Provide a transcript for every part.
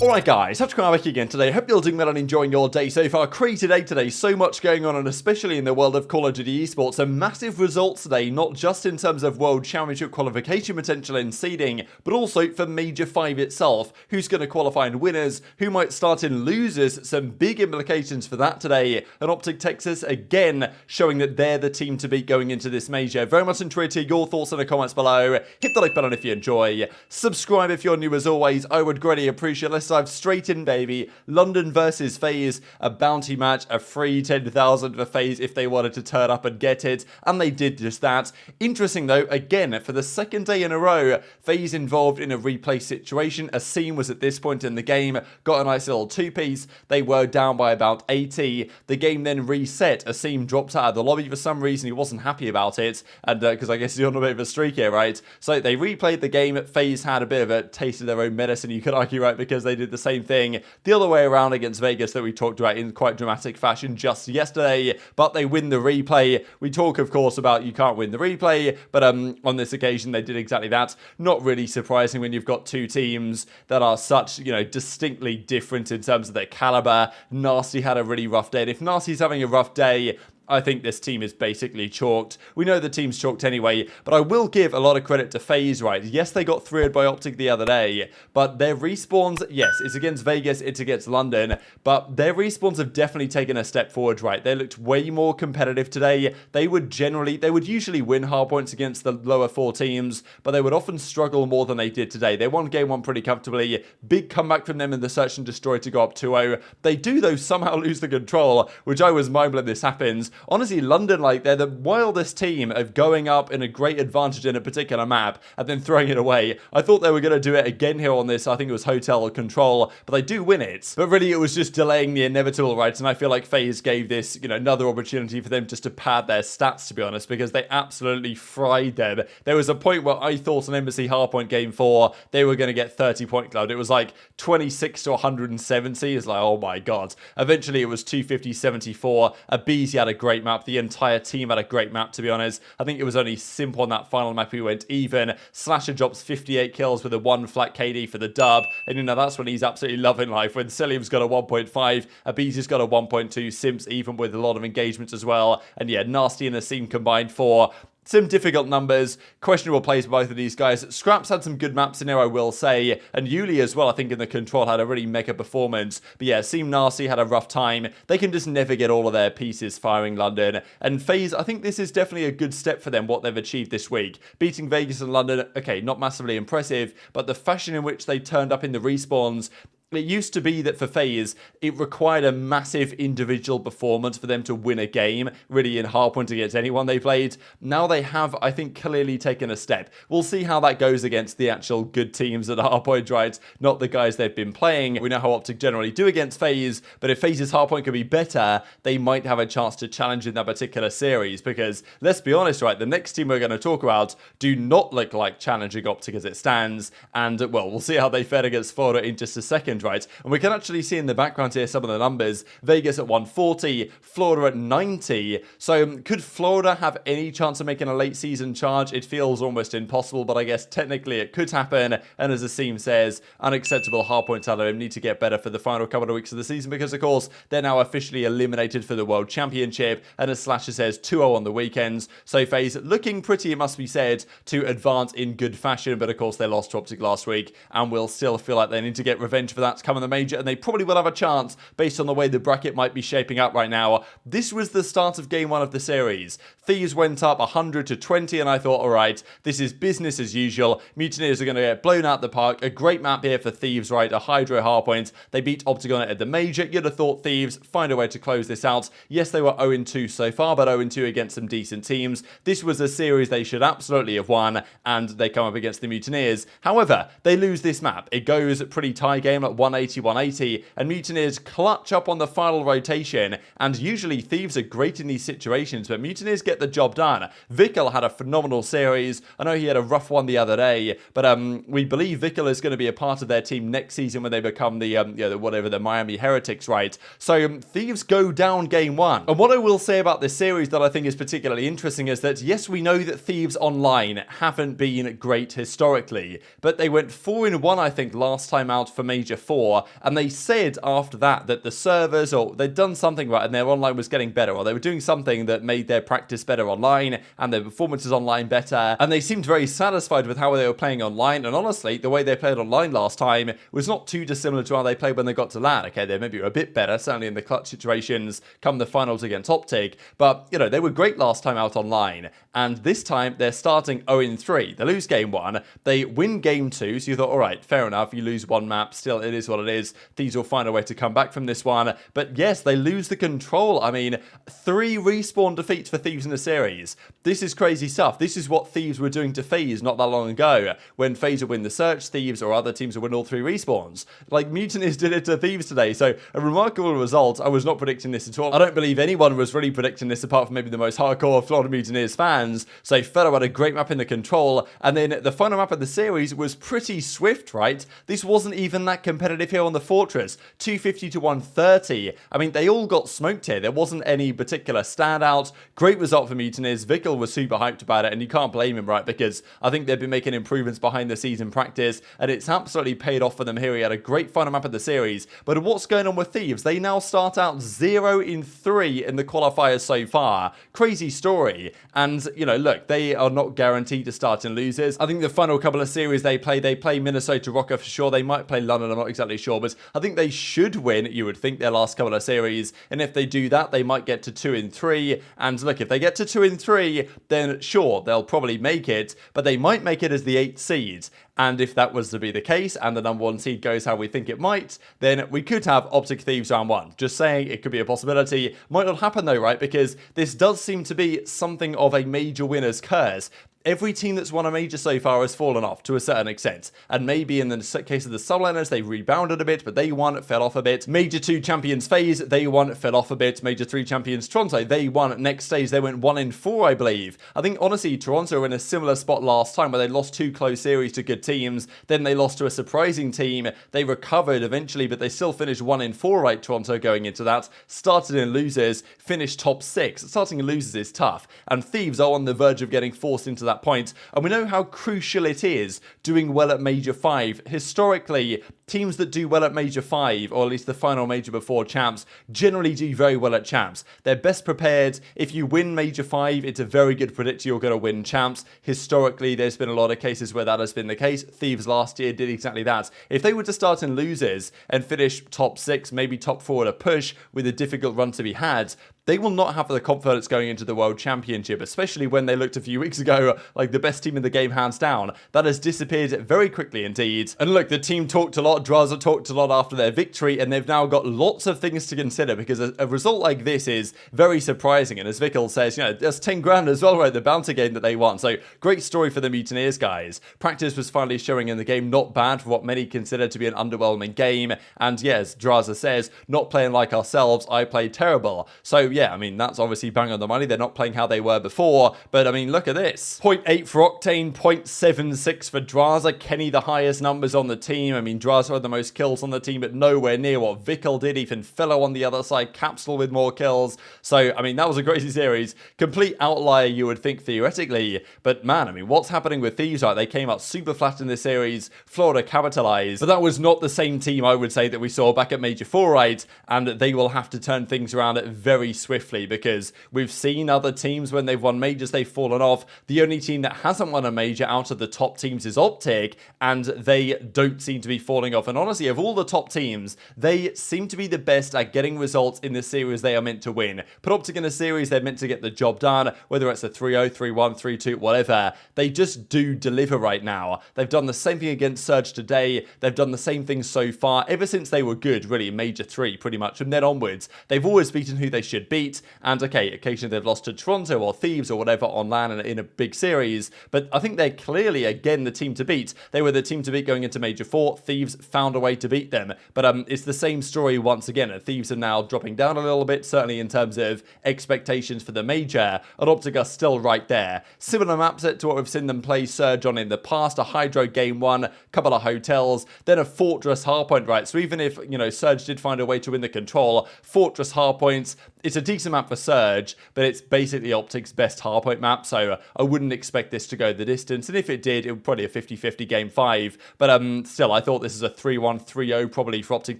Alright guys, TacticalRab back again today. Hope you're doing well and enjoying your day so far. Crazy day today, so much going on, and especially in the world of Call of Duty Esports. Some massive results today, not just in terms of World Championship qualification potential and seeding, but also for Major 5 itself. Who's going to qualify in winners, who might start in losers, some big implications for that today. And OpTic Texas again showing that they're the team to beat going into this major. Very much enjoyed to hear your thoughts in the comments below. Hit the like button if you enjoy. Subscribe if you're new as always. I would greatly appreciate it. Let's dive straight in, baby. London versus FaZe, a bounty match, a free 10,000 for FaZe if they wanted to turn up and get it, and they did just that. Interesting though, again, for the second day in a row, FaZe involved in a replay situation. A scene was at this point in the game, got a nice little two-piece. They were down by about 80. The game then reset. A scene dropped out of the lobby for some reason. He wasn't happy about it, and because I guess he's on a bit of a streak here, right? So they replayed the game. FaZe had a bit of a taste of their own medicine, you could argue, right? Because they did the same thing the other way around against Vegas that we talked about in quite dramatic fashion just yesterday, but they win the replay. We talk, of course, about you can't win the replay, but on this occasion they did exactly that. Not really surprising when you've got two teams that are such, distinctly different in terms of their caliber. Nasty had a really rough day, and if Nasty's having a rough day, I think this team is basically chalked. We know the team's chalked anyway, but I will give a lot of credit to FaZe, right? Yes, they got 3-0'd by OpTic the other day, but their respawns, yes, it's against Vegas, it's against London, but their respawns have definitely taken a step forward, right? They looked way more competitive today. They would usually win hardpoints against the lower 4 teams, but they would often struggle more than they did today. They won game 1 pretty comfortably. Big comeback from them in the search and destroy to go up 2-0. They do, though, somehow lose the control, which I was mind-blown this happens. Honestly, London, they're the wildest team of going up in a great advantage in a particular map and then throwing it away. I thought they were going to do it again here on this, I think it was Hotel Control, but they do win it. But really, it was just delaying the inevitable, right? And I feel like FaZe gave this, another opportunity for them just to pad their stats, to be honest, because they absolutely fried them. There was a point where I thought on Embassy hardpoint game 4, they were going to get 30-point cloud. It was like 26 to 170. It's like, oh my god. Eventually, it was 250-74. aBeZy had a great map. The entire team had a great map, to be honest. I think it was only Simp on that final map who went even. Slasher drops 58 kills with a 1 flat KD for the dub. And that's when he's absolutely loving life. When Cellium's got a 1.5, aBeZy's got a 1.2, Simp's even with a lot of engagements as well. And yeah, Nasty and Asim combined for some difficult numbers, questionable plays by both of these guys. Scraps had some good maps in there, I will say, and iLLeY as well, I think in the control had a really mega performance. But yeah, Seem Nasty had a rough time. They can just never get all of their pieces firing London. And FaZe, I think this is definitely a good step for them, what they've achieved this week. Beating Vegas and London, okay, not massively impressive, but the fashion in which they turned up in the respawns. It used to be that for FaZe, it required a massive individual performance for them to win a game, really in hardpoint against anyone they played. Now they have, I think, clearly taken a step. We'll see how that goes against the actual good teams at hardpoint, right? Not the guys they've been playing. We know how OpTic generally do against FaZe, but if FaZe's hardpoint could be better, they might have a chance to challenge in that particular series, because let's be honest, right, the next team we're going to talk about do not look like challenging OpTic as it stands, and, well, we'll see how they fared against Florida in just a second, right? And we can actually see in the background here some of the numbers. Vegas at 140, Florida at 90. So could Florida have any chance of making a late season charge? It feels almost impossible, but I guess technically it could happen. And as Asim says, unacceptable hardpoints out of him, need to get better for the final couple of weeks of the season, because of course they're now officially eliminated for the World Championship. And as Slasher says, 2-0 on the weekends. So FaZe looking pretty, it must be said, to advance in good fashion. But of course they lost to OpTic last week and will still feel like they need to get revenge for that to come in the major, and they probably will have a chance based on the way the bracket might be shaping up right now. This was the start of game 1 of the series. Thieves went up 100 to 20, and I thought, all right, this is business as usual. Mutineers are going to get blown out the park. A great map here for Thieves, right? A Hydro hardpoint. They beat OpTic on it at the major. You'd have thought Thieves find a way to close this out. Yes, they were 0-2 so far, but 0-2 against some decent teams. This was a series they should absolutely have won, and they come up against the Mutineers. However, they lose this map. It goes a pretty tie game at 180, and Mutineers clutch up on the final rotation. And usually Thieves are great in these situations, but Mutineers get the job done. Vikil had a phenomenal series. I know he had a rough one the other day, but we believe Vikil is going to be a part of their team next season when they become the the Miami Heretics, right? So Thieves go down game 1. And what I will say about this series that I think is particularly interesting is that, yes, we know that Thieves online haven't been great historically, but they went 4-1, I think, last time out for Major before, and they said after that the servers, or they'd done something right and their online was getting better, or they were doing something that made their practice better online and their performances online better, and they seemed very satisfied with how they were playing online. And honestly, the way they played online last time was not too dissimilar to how they played when they got to LAN. Okay, they maybe were a bit better, certainly in the clutch situations come the finals against OpTic, but, you know, they were great last time out online, and this time they're starting 0-3. They lose game 1, they win game 2, so you thought, all right, fair enough, you lose one map, still it is what it is, Thieves will find a way to come back from this one. But yes, they lose the control. I mean, 3 respawn defeats for Thieves in the series. This is crazy stuff. This is what Thieves were doing to FaZe not that long ago, when FaZe would win the search, Thieves or other teams would win all 3 respawns. Like, Mutineers did it to Thieves today, so a remarkable result. I was not predicting this at all. I don't believe anyone was really predicting this apart from maybe the most hardcore Florida Mutineers fans. So Fellow had a great map in the control, and then the final map of the series was pretty swift, right? This wasn't even that competitive here on the Fortress. 250 to 130. I mean, they all got smoked here. There wasn't any particular standout. Great result for Mutineers. Vickle was super hyped about it, and you can't blame him, right? Because I think they've been making improvements behind the scenes in practice, and it's absolutely paid off for them here. He had a great final map of the series. But what's going on with Thieves? They now start out 0-3 in the qualifiers so far. Crazy story. And, you know, look, they are not guaranteed to start in losers. I think the final couple of series they play Minnesota Rokkr for sure. They might play London, I'm not exactly sure, but I think they should win, you would think, their last couple of series. And if they do that, they might get to 2-3. And look, if they get to 2-3, then sure, they'll probably make it, but they might make it as the 8th seed. And if that was to be the case, and the number 1 seed goes how we think it might, then we could have OpTic Thieves round 1. Just saying, it could be a possibility. Might not happen though, right? Because this does seem to be something of a major winner's curse. Every team that's won a major so far has fallen off to a certain extent. And maybe in the case of the subliners, they rebounded a bit, but they won, fell off a bit. Major 2 champions FaZe, they won, fell off a bit. Major 3 champions Toronto, they won. Next stage, they went 1-4, I believe. I think, honestly, Toronto were in a similar spot last time where they lost 2 close series to good teams. Then they lost to a surprising team. They recovered eventually, but they still finished 1-4, right, Toronto, going into that. Started in losers, finished top 6. Starting in losers is tough. And Thieves are on the verge of getting forced into that point, and we know how crucial it is doing well at Major 5. Historically, teams that do well at Major 5, or at least the final Major before Champs, generally do very well at Champs. They're best prepared. If you win Major 5, it's a very good predictor you're going to win Champs. Historically, there's been a lot of cases where that has been the case. Thieves last year did exactly that. If they were to start in losers and finish top 6, maybe top 4 at a push with a difficult run to be had, they will not have the confidence going into the World Championship, especially when they looked a few weeks ago like the best team in the game hands down. That has disappeared very quickly indeed. And look, the team talked a lot, Drazah talked a lot after their victory, and they've now got lots of things to consider, because a result like this is very surprising. And as Vickle says, you know, there's 10 grand as well, right, the bounty game that they won. So great story for the Mutineers, guys. Practice was finally showing in the game, not bad for what many consider to be an underwhelming game. And yes, Drazah says, not playing like ourselves, I played terrible. So yeah, I mean, that's obviously bang on the money. They're not playing how they were before, but I mean, look at this. 0.8 for Octane, 0.76 for Drazah. Kenny, the highest numbers on the team. I mean, Drazah had the most kills on the team, but nowhere near what Vickle did. Even Fellow on the other side, Capsule with more kills. So, I mean, that was a crazy series. Complete outlier, you would think, theoretically. But man, I mean, what's happening with Thieves, right? They came out super flat in this series. Florida capitalized. But that was not the same team, I would say, that we saw back at Major 4, right? And they will have to turn things around very swiftly, because we've seen other teams, when they've won majors, they've fallen off. The only team that hasn't won a major out of the top teams is OpTic, and they don't seem to be falling off. And honestly, of all the top teams, they seem to be the best at getting results in the series they are meant to win. Put OpTic in a series they're meant to get the job done, whether it's a 3-0, 3-1, 3-2, whatever. They just do deliver right now. They've done the same thing against Surge today. They've done the same thing so far, ever since they were good, really, in Major 3, pretty much. From then onwards, they've always beaten who they should beat. And okay, occasionally they've lost to Toronto or Thieves or whatever on LAN in a big series, but I think they're clearly, again, the team to beat. They were the team to beat going into Major 4. Thieves found a way to beat them, but it's the same story once again. Thieves are now dropping down a little bit, certainly in terms of expectations for the major, and OpTic are still right there. Similar map set to what we've seen them play Surge on in the past. A Hydro game 1, couple of hotels, then a Fortress hardpoint, right? So even if, you know, Surge did find a way to win the control, Fortress hardpoints, it's a decent map for Surge, but it's basically OpTic's best hardpoint map, so I wouldn't expect this to go the distance, and if it did, it would probably a 50-50 game 5, but still, I thought this is a 3-1, 3-0 probably for OpTic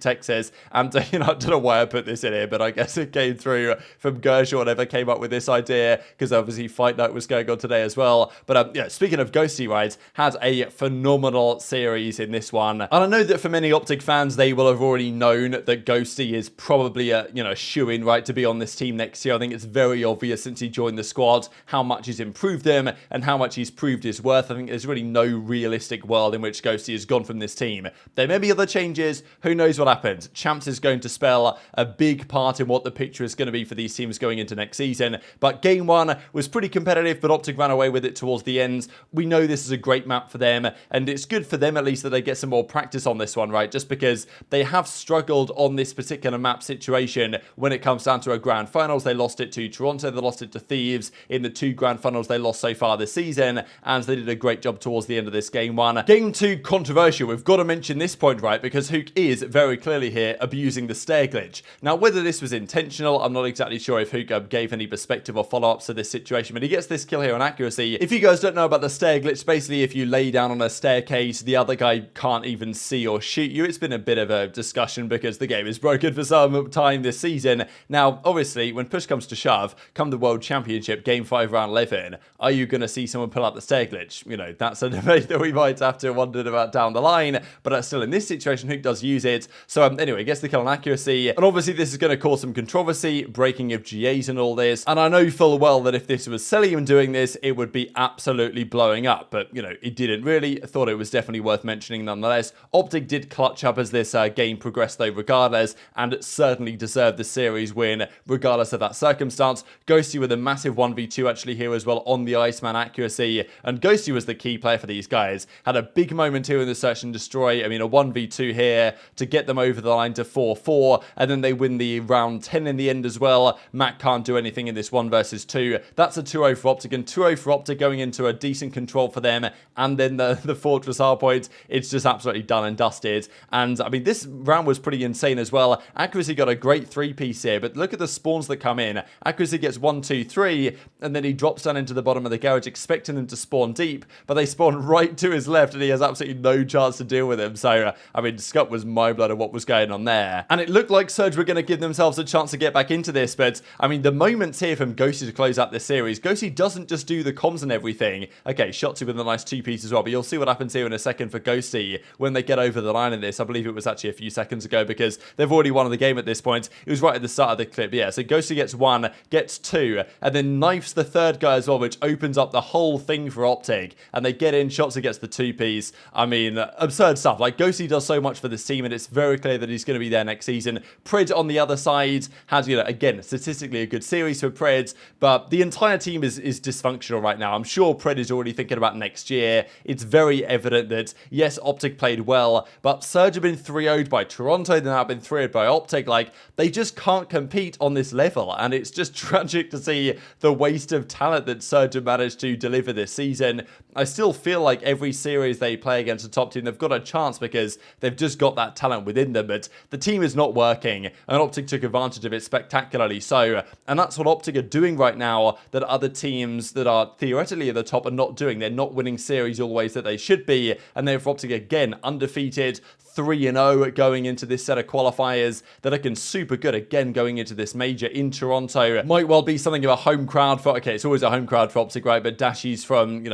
Texas, and I don't know why I put this in here, but I guess it came through from Gersh or whatever came up with this idea, because obviously Fight Night was going on today as well, but yeah, speaking of Ghosty, right, had a phenomenal series in this one, and I know that for many OpTic fans, they will have already known that Ghosty is probably a, shoo-in, right, to be on this team next year. I think it's very obvious since he joined the squad how much he's improved him and how much he's proved his worth. I think there's really no realistic world in which Ghosty has gone from this team. There may be other changes. Who knows what happens? Champs is going to spell a big part in what the picture is going to be for these teams going into next season. But game 1 was pretty competitive, but OpTic ran away with it towards the end. We know this is a great map for them, and it's good for them at least that they get some more practice on this one, right? Just because they have struggled on this particular map situation when it comes down to a grand finals. They lost it to Toronto, they lost it to Thieves in the 2 grand finals they lost so far this season, and they did a great job towards the end of this game 1. Game 2, controversial. We've got to mention this point, right, because Huke is very clearly here abusing the stair glitch. Now, whether this was intentional, I'm not exactly sure if Huke gave any perspective or follow-ups to this situation, but he gets this kill here on accuracy. If you guys don't know about the stair glitch, basically if you lay down on a staircase, the other guy can't even see or shoot you. It's been a bit of a discussion because the game is broken for some time this season. Now, obviously, when push comes to shove, come the World Championship, Game 5, Round 11, are you going to see someone pull out the stair glitch? That's a debate that we might have to wonder about down the line, but still, in this situation, Huke does use it. So, anyway, gets the kill on accuracy, and obviously this is going to cause some controversy, breaking of GAs and all this, and I know full well that if this was Cellium doing this, it would be absolutely blowing up, but, it didn't really. I thought it was definitely worth mentioning nonetheless. OpTic did clutch up as this game progressed, though, regardless, and certainly deserved the series win, regardless of that circumstance. Ghosty with a massive 1v2 actually here as well on the Iceman accuracy, and Ghosty was the key player for these guys. Had a big moment here in the Search and Destroy. I mean, a 1v2 here to get them over the line to 4-4, and then they win the round 10 in the end as well. Mack can't do anything in this 1 versus 2. That's a 2-0 for OpTic, and 2-0 for OpTic going into a decent control for them, and then the Fortress hardpoint, it's just absolutely done and dusted. And I mean, this round was pretty insane as well. Accuracy got a great 3-piece here, but look at the spawns that come in. Accuracy gets 1, 2, 3, and then he drops down into the bottom of the garage, expecting them to spawn deep, but they spawn right to his left, and he has absolutely no chance to deal with him. So, I mean, Scump was mind-blown at what was going on there. And it looked like Surge were going to give themselves a chance to get back into this, but, I mean, the moments here from Ghosty to close out this series, Ghosty doesn't just do the comms and everything. Okay, Shotzzy with a nice 2-piece as well, but you'll see what happens here in a second for Ghosty when they get over the line in this. I believe it was actually a few seconds ago because they've already won the game at this point. It was right at the start of the clip. Yeah, so Ghosty gets 1, gets 2, and then knifes the 3rd guy as well, which opens up the whole thing for OpTic. And they get in, Shotzzy gets the 2-piece. I mean, absurd stuff. Like, Ghosty does so much for this team, and it's very clear that he's going to be there next season. Pred on the other side has, again, statistically a good series for Pred, but the entire team is dysfunctional right now. I'm sure Pred is already thinking about next year. It's very evident that, yes, OpTic played well, but Surge have been 3-0'd by Toronto, they've now been 3-0'd by OpTic. Like, they just can't compete on this level, and it's just tragic to see the waste of talent that Surge have managed to deliver this season. I still feel like every series they play against a top team, they've got a chance because they've just got that talent within them, but the team is not working, and OpTic took advantage of it spectacularly so, and that's what OpTic are doing right now that other teams that are theoretically at the top are not doing. They're not winning series always that they should be, and therefore OpTic again undefeated, 3-0 going into this set of qualifiers. They're looking super good again going into this major in Toronto. Might well be something of a home crowd for, okay, it's always a home crowd for OpTic, right? But Dashy's from,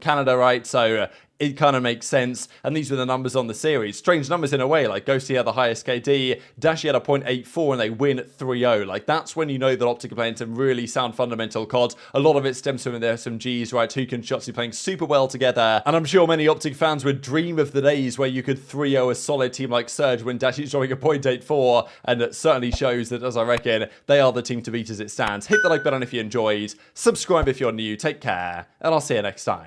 Canada, right? So it kind of makes sense. And these were the numbers on the series. Strange numbers in a way. Like, Ghosty had the highest KD, Dashy had a 0.84, and they win 3-0. Like, that's when you know that OpTic are playing some really sound fundamental COD. A lot of it stems from their some Gs, right? Huke and Shotzzy playing super well together. And I'm sure many OpTic fans would dream of the days where you could 3-0 a solid team like Surge when Dashy's drawing a 0.84. And it certainly shows that, as I reckon, they are the team to beat as it stands. Hit the like button if you enjoyed. Subscribe if you're new. Take care. And I'll see you next time.